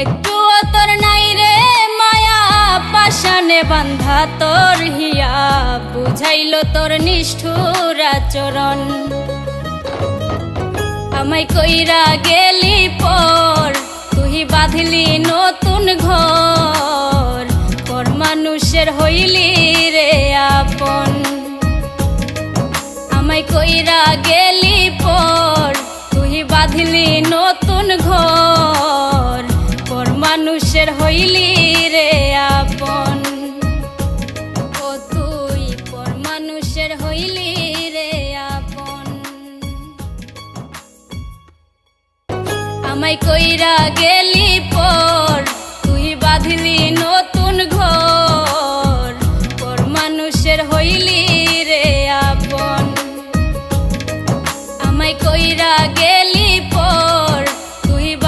একটুও তোর নাই রে মায়া, পাশানে বান্ধা তোর হিয়া, বুঝাইল তোর নিষ্ঠুর আচরণ। আমায় কইরা গেলি পর, তুই বাঁধলি নতুন ঘর, পর মানুষের হইলি রে আপন। আমায় কইরা গেলি পর, তুই বাঁধলি নতুন ঘর, পর মানুষের হইলি রে আপন। ও তুই পর মানুষের হইলি রে আপন। আমায় কইরা গেলি পর, তুই বাঁধলি